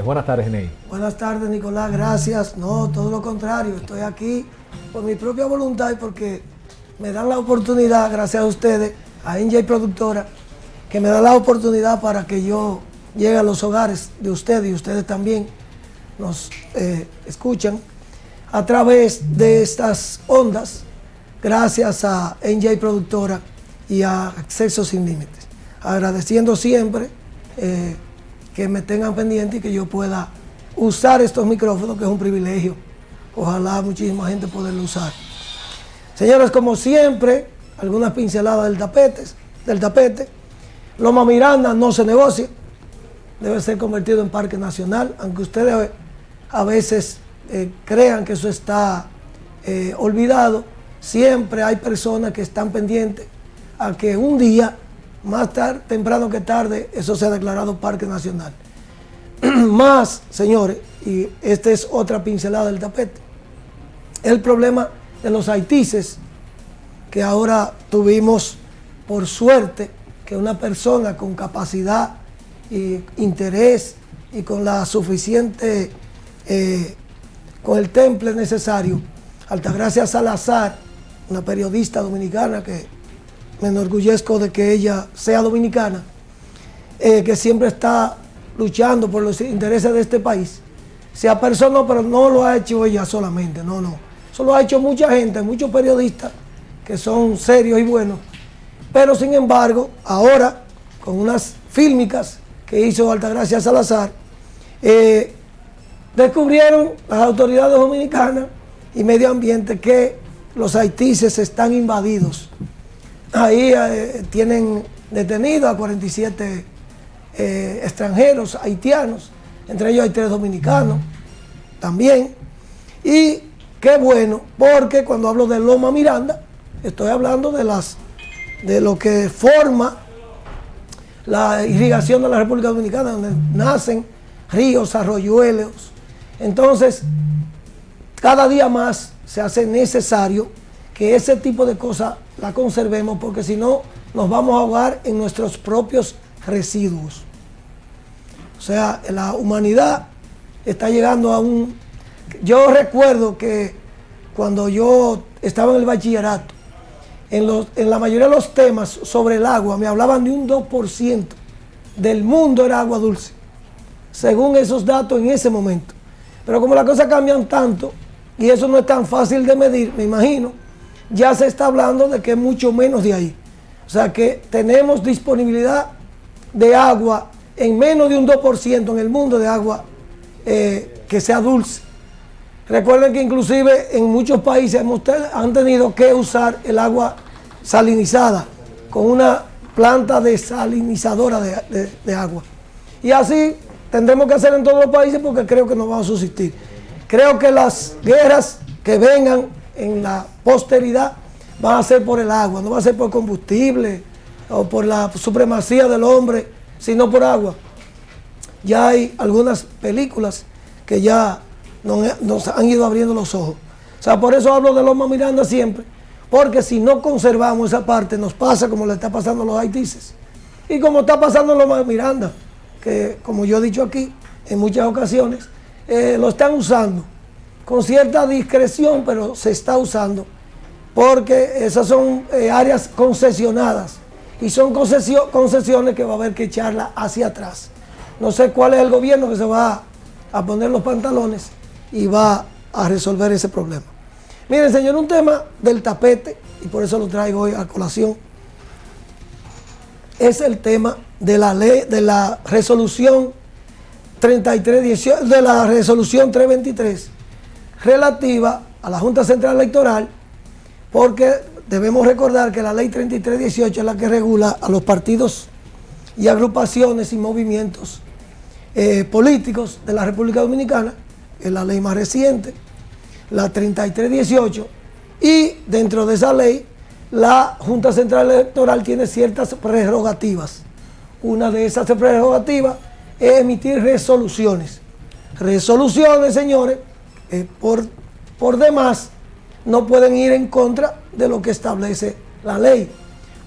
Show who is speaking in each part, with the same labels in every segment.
Speaker 1: Buenas tardes, Ney.
Speaker 2: Buenas tardes, Nicolás, gracias. No, todo lo contrario, estoy aquí por mi propia voluntad y porque me dan la oportunidad, gracias a ustedes, a NJ Productora, que me da la oportunidad para que yo llegue a los hogares de ustedes y ustedes también nos escuchan a través de estas ondas, gracias a NJ Productora y a Acceso Sin Límites. Agradeciendo siempre que me tengan pendiente y que yo pueda usar estos micrófonos, que es un privilegio. Ojalá muchísima gente poderlo usar. Señores, como siempre, algunas pinceladas del tapete. Loma Miranda no se negocia, debe ser convertido en parque nacional, aunque ustedes a veces crean que eso está olvidado. Siempre hay personas que están pendientes a que un día, más tarde, temprano que tarde, eso se ha declarado parque nacional. Más, señores, y esta es otra pincelada del tapete, el problema de los haitises, que ahora tuvimos, por suerte, que una persona con capacidad y interés y con la suficiente, con el temple necesario, Altagracia Salazar, una periodista dominicana que me enorgullezco de que ella sea dominicana, que siempre está luchando por los intereses de este país, se apersonó, pero no lo ha hecho ella solamente, no. Eso lo ha hecho mucha gente, muchos periodistas que son serios y buenos, pero sin embargo, ahora, con unas fílmicas que hizo Altagracia Salazar, descubrieron las autoridades dominicanas y medio ambiente que los haitises están invadidos. Ahí tienen detenidos a 47 extranjeros haitianos, entre ellos hay 3 dominicanos también. Y qué bueno, porque cuando hablo de Loma Miranda, estoy hablando de lo que forma la irrigación de la República Dominicana, donde nacen ríos, arroyuelos. Entonces, cada día más se hace necesario que ese tipo de cosas la conservemos, porque si no nos vamos a ahogar en nuestros propios residuos. O sea, la humanidad está llegando a un... Yo recuerdo que cuando yo estaba en el bachillerato, en la mayoría de los temas sobre el agua, me hablaban de un 2% del mundo era agua dulce, según esos datos en ese momento. Pero como las cosas cambian tanto, y eso no es tan fácil de medir, me imagino, ya se está hablando de que es mucho menos de ahí. O sea que tenemos disponibilidad de agua en menos de un 2% en el mundo de agua que sea dulce. Recuerden que inclusive en muchos países han tenido que usar el agua salinizada con una planta desalinizadora de agua. Y así tendremos que hacer en todos los países, porque creo que no vamos a subsistir. Creo que las guerras que vengan en la posteridad van a ser por el agua, no va a ser por combustible o por la supremacía del hombre, sino por agua. Ya hay algunas películas que ya nos han ido abriendo los ojos. O sea, por eso hablo de Loma Miranda siempre, porque si no conservamos esa parte, nos pasa como le está pasando a los haitises. Y como está pasando en Loma Miranda, que como yo he dicho aquí en muchas ocasiones, lo están usando con cierta discreción, pero se está usando, porque esas son áreas concesionadas y son concesiones que va a haber que echarla hacia atrás. No sé cuál es el gobierno que se va a poner los pantalones y va a resolver ese problema. Miren, señor, un tema del tapete, y por eso lo traigo hoy a colación, es el tema de la ley, de la resolución 3318, de la resolución 323, relativa a la Junta Central Electoral, porque debemos recordar que la ley 3318 es la que regula a los partidos y agrupaciones y movimientos políticos de la República Dominicana, es la ley más reciente, la 3318, y dentro de esa ley la Junta Central Electoral tiene ciertas prerrogativas. Una de esas prerrogativas es emitir resoluciones. Resoluciones, señores, por demás, no pueden ir en contra de lo que establece la ley.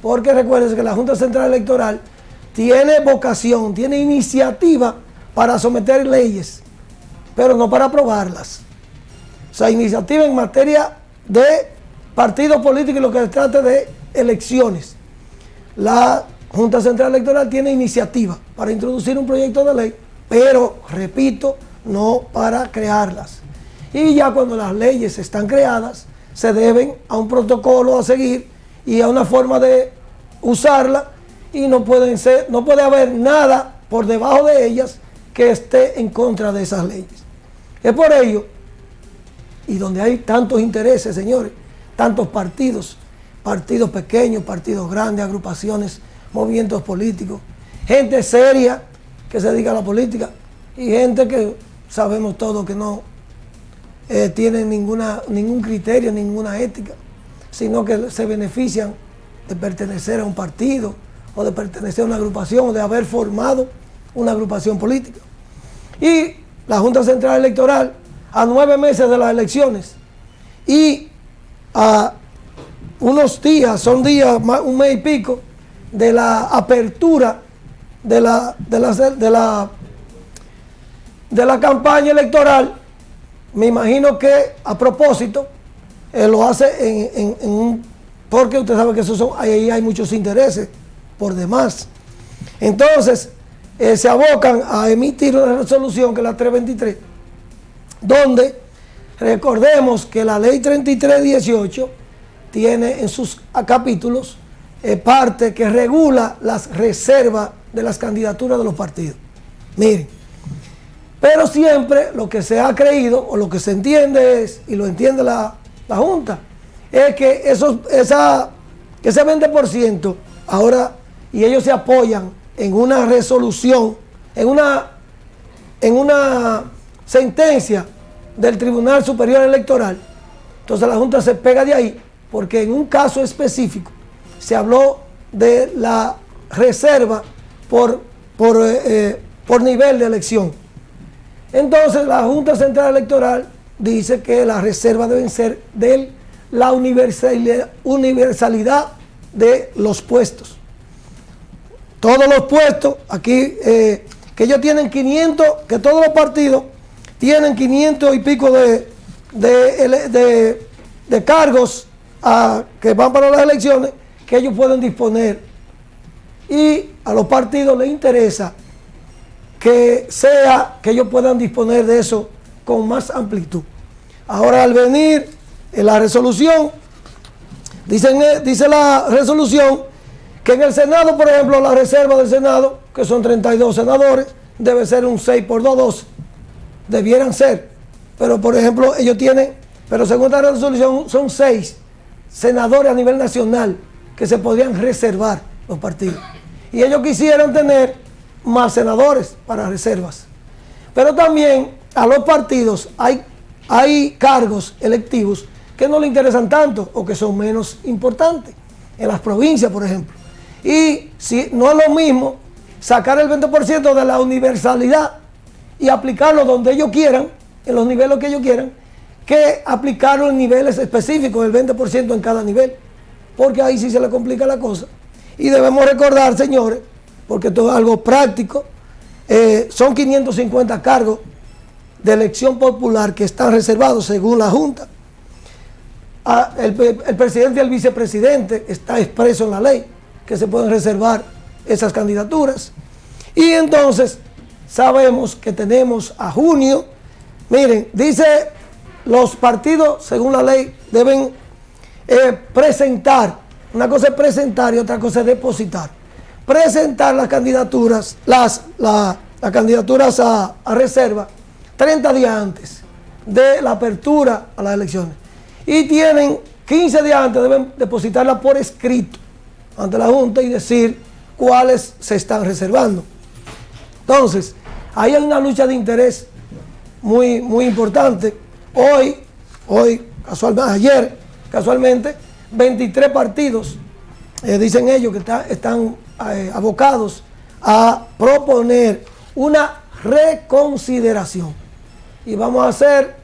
Speaker 2: Porque recuerden que la Junta Central Electoral tiene vocación, tiene iniciativa para someter leyes, pero no para aprobarlas. O sea, iniciativa en materia de partidos políticos y lo que se trata de elecciones. La Junta Central Electoral tiene iniciativa para introducir un proyecto de ley, pero, repito, no para crearlas. Y ya cuando las leyes están creadas, se deben a un protocolo a seguir y a una forma de usarla, y no puede haber nada por debajo de ellas que esté en contra de esas leyes. Es por ello, y donde hay tantos intereses, señores, tantos partidos, partidos pequeños, partidos grandes, agrupaciones, movimientos políticos, gente seria que se dedica a la política y gente que sabemos todos que no tienen ningún criterio, ninguna ética, sino que se benefician de pertenecer a un partido o de pertenecer a una agrupación o de haber formado una agrupación política. Y la Junta Central Electoral, a 9 meses de las elecciones y a unos días, son días, un mes y pico, de la apertura de la campaña electoral, me imagino que a propósito lo hace porque usted sabe que ahí hay muchos intereses por demás. Entonces, se abocan a emitir una resolución que es la 323, donde recordemos que la ley 3318 tiene en sus capítulos parte que regula las reservas de las candidaturas de los partidos. Miren, pero siempre lo que se ha creído o lo que se entiende es, y lo entiende la Junta, es que ese 20% ahora, y ellos se apoyan en una resolución, en una sentencia del Tribunal Superior Electoral. Entonces la Junta se pega de ahí, porque en un caso específico se habló de la reserva por nivel de elección. Entonces la Junta Central Electoral dice que las reservas deben ser de la universalidad de los puestos. Todos los puestos, aquí, que ellos tienen 500, que todos los partidos tienen 500 y pico de cargos que van para las elecciones, que ellos pueden disponer. Y a los partidos les interesa que ellos puedan disponer de eso con más amplitud. Ahora, al venir en la resolución, dice la resolución que en el Senado, por ejemplo, la reserva del Senado, que son 32 senadores, debe ser un 6 por 2, 12. Debieran ser. Pero, por ejemplo, ellos tienen, pero según esta resolución, son 6 senadores a nivel nacional que se podrían reservar los partidos. Y ellos quisieran tener más senadores para reservas. Pero también a los partidos hay cargos electivos que no le interesan tanto o que son menos importantes. En las provincias, por ejemplo. Y si no es lo mismo sacar el 20% de la universalidad y aplicarlo donde ellos quieran, en los niveles que ellos quieran, que aplicarlo en niveles específicos, el 20% en cada nivel, porque ahí sí se le complica la cosa. Y debemos recordar, señores, porque esto es algo práctico, son 550 cargos de elección popular que están reservados según la Junta. El presidente y el vicepresidente está expreso en la ley que se pueden reservar esas candidaturas. Y entonces sabemos que tenemos a junio. Miren, dice los partidos, según la ley, deben presentar. Una cosa es presentar y otra cosa es depositar. Presentar las candidaturas, las candidaturas a reserva 30 días antes de la apertura a las elecciones. Y tienen 15 días antes, deben depositarla por escrito ante la Junta y decir cuáles se están reservando. Entonces, ahí hay una lucha de interés muy, muy importante. Ayer, casualmente, 23 partidos, dicen ellos que están abocados a proponer una reconsideración. Y vamos a hacer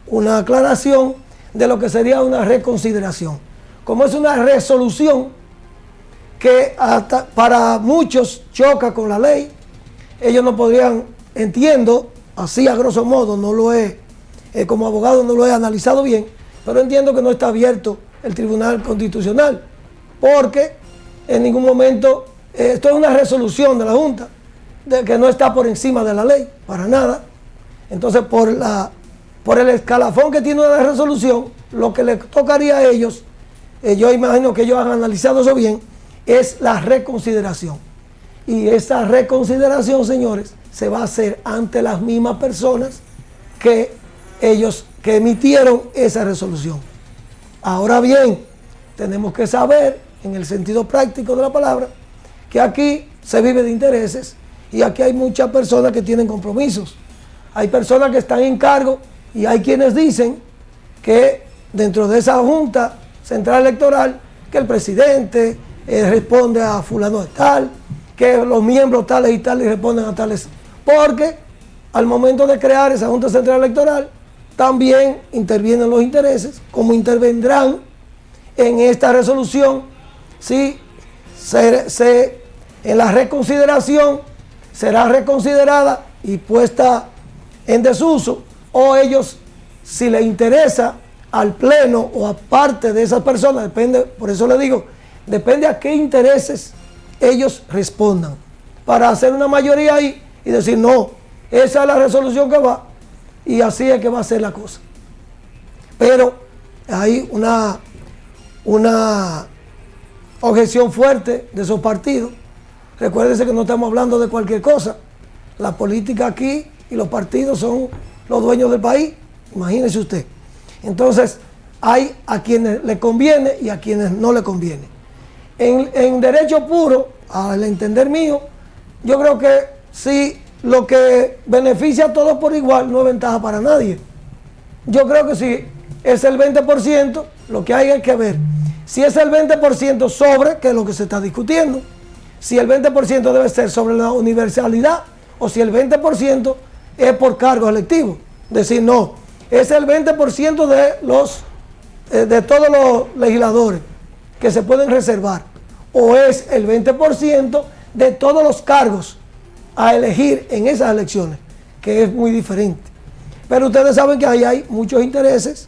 Speaker 2: una aclaración de lo que sería una reconsideración. Como es una resolución que para muchos choca con la ley, ellos no podrían, entiendo, así a grosso modo, no lo he, como abogado no lo he analizado bien, pero entiendo que no está abierto el Tribunal Constitucional, porque en ningún momento, esto es una resolución de la Junta, de que no está por encima de la ley, para nada. Entonces, por el escalafón que tiene la resolución, lo que le tocaría a ellos, yo imagino que ellos han analizado eso bien, es la reconsideración. Y esa reconsideración, señores, se va a hacer ante las mismas personas que ellos que emitieron esa resolución. Ahora bien, tenemos que saber, en el sentido práctico de la palabra, que aquí se vive de intereses y aquí hay muchas personas que tienen compromisos. Hay personas que están en cargo y hay quienes dicen que dentro de esa Junta Central Electoral, que el presidente responde a fulano de tal, que los miembros tales y tales responden a tales, porque al momento de crear esa Junta Central Electoral también intervienen los intereses, como intervendrán en esta resolución si en la reconsideración será reconsiderada y puesta en desuso, o ellos, si les interesa al pleno o a parte de esas personas, depende, por eso le digo, depende a qué intereses ellos respondan, para hacer una mayoría ahí y decir, no, esa es la resolución que va, y así es que va a ser la cosa. Pero hay una objeción fuerte de esos partidos. Recuérdense que no estamos hablando de cualquier cosa. La política aquí y los partidos son los dueños del país, imagínese usted. Entonces, hay a quienes le conviene y a quienes no le conviene. En derecho puro, al entender mío, yo creo que si lo que beneficia a todos por igual no es ventaja para nadie. Yo creo que si es el 20%, lo que hay que ver. Si es el 20% sobre, que es lo que se está discutiendo, si el 20% debe ser sobre la universalidad o si el 20% es por cargos electivos. Decir, no, es el 20% de todos los legisladores que se pueden reservar, o es el 20% de todos los cargos a elegir en esas elecciones, que es muy diferente. Pero ustedes saben que ahí hay muchos intereses.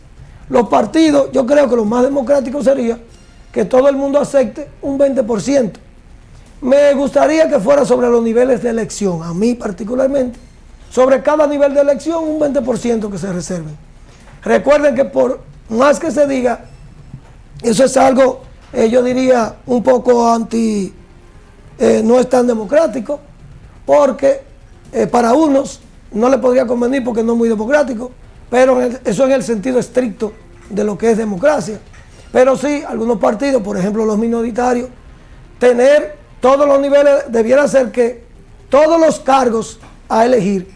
Speaker 2: Los partidos, yo creo que lo más democrático sería que todo el mundo acepte un 20%. Me gustaría que fuera sobre los niveles de elección, a mí particularmente, sobre cada nivel de elección un 20% que se reserven. Recuerden que por más que se diga, eso es algo, yo diría, un poco no es tan democrático, porque para unos no le podría convenir porque no es muy democrático, pero eso en el sentido estricto de lo que es democracia. Pero sí, algunos partidos, por ejemplo los minoritarios, tener todos los niveles, debiera ser que todos los cargos a elegir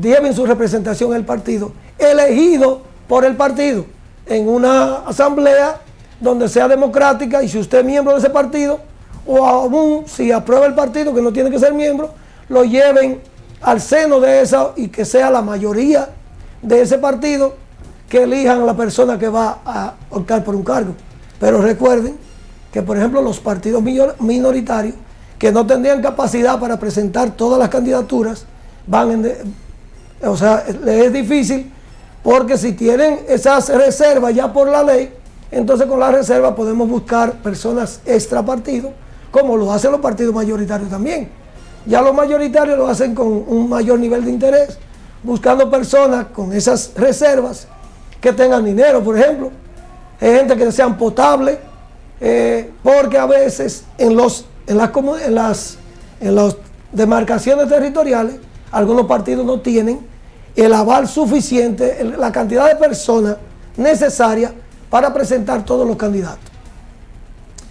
Speaker 2: lleven su representación en el partido, elegido por el partido, en una asamblea donde sea democrática, y si usted es miembro de ese partido, o aún si aprueba el partido, que no tiene que ser miembro, lo lleven al seno de esa y que sea la mayoría de ese partido que elijan a la persona que va a optar por un cargo. Pero recuerden que, por ejemplo, los partidos minoritarios que no tendrían capacidad para presentar todas las candidaturas, o sea, les es difícil, porque si tienen esas reservas ya por la ley, entonces con la reserva podemos buscar personas extra partido, como lo hacen los partidos mayoritarios también. Ya los mayoritarios lo hacen con un mayor nivel de interés, buscando personas con esas reservas que tengan dinero, por ejemplo, gente que sean potables, porque a veces en las demarcaciones territoriales algunos partidos no tienen el aval suficiente, la cantidad de personas necesaria para presentar todos los candidatos.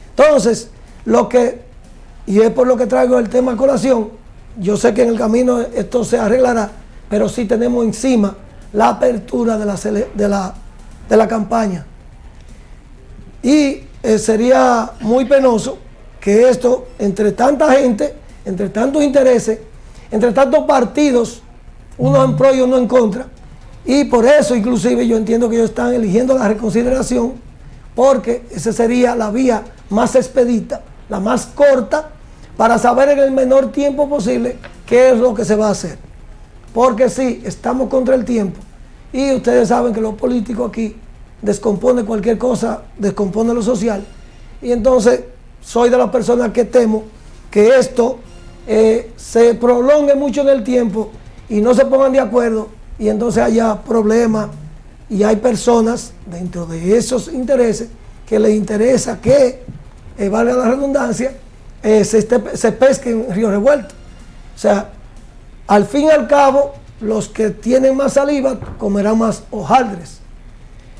Speaker 2: Entonces, y es por lo que traigo el tema a colación, yo sé que en el camino esto se arreglará, pero sí tenemos encima la apertura de la campaña. Y sería muy penoso que esto, entre tanta gente, entre tantos intereses, entre tantos partidos, uno en pro y uno en contra, y por eso inclusive yo entiendo que ellos están eligiendo la reconsideración, porque esa sería la vía más expedita, la más corta, para saber en el menor tiempo posible qué es lo que se va a hacer. Porque sí, estamos contra el tiempo. Y ustedes saben que los políticos aquí descomponen cualquier cosa, descomponen lo social. Y entonces soy de las personas que temo que esto se prolongue mucho en el tiempo y no se pongan de acuerdo y entonces haya problemas y hay personas dentro de esos intereses que les interesa que, valga la redundancia, se pesque en río revuelto. O sea, al fin y al cabo, los que tienen más saliva comerán más hojaldres.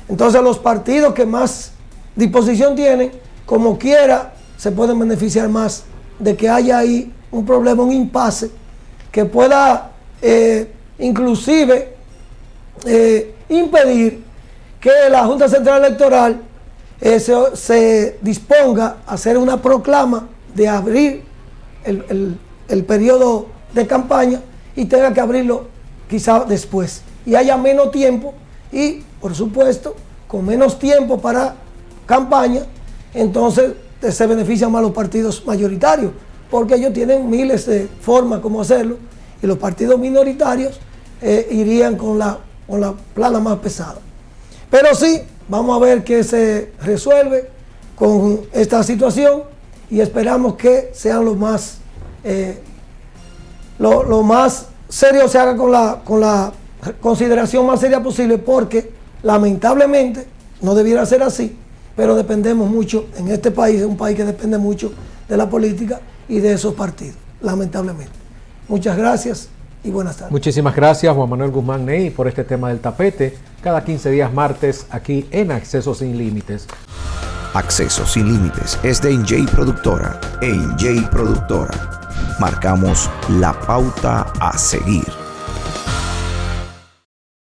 Speaker 2: Entonces los partidos que más disposición tienen, como quiera, se pueden beneficiar más de que haya ahí un problema, un impasse, que pueda inclusive impedir que la Junta Central Electoral se disponga a hacer una proclama de abrir el periodo de campaña y tenga que abrirlo quizá después y haya menos tiempo y por supuesto con menos tiempo para campaña, entonces se benefician más los partidos mayoritarios porque ellos tienen miles de formas como hacerlo y los partidos minoritarios irían con la plana más pesada. Pero sí, vamos a ver qué se resuelve con esta situación y esperamos que sean lo más serio se haga con la consideración más seria posible, porque lamentablemente no debiera ser así, pero dependemos mucho en este país, es un país que depende mucho de la política y de esos partidos, lamentablemente. Muchas gracias y buenas tardes.
Speaker 1: Muchísimas gracias, Juan Manuel Guzmán Ney, por este tema del tapete. Cada 15 días martes aquí en Acceso Sin Límites.
Speaker 3: Acceso Sin Límites es de Enjay Productora. Enjay Productora. Marcamos la pauta a seguir.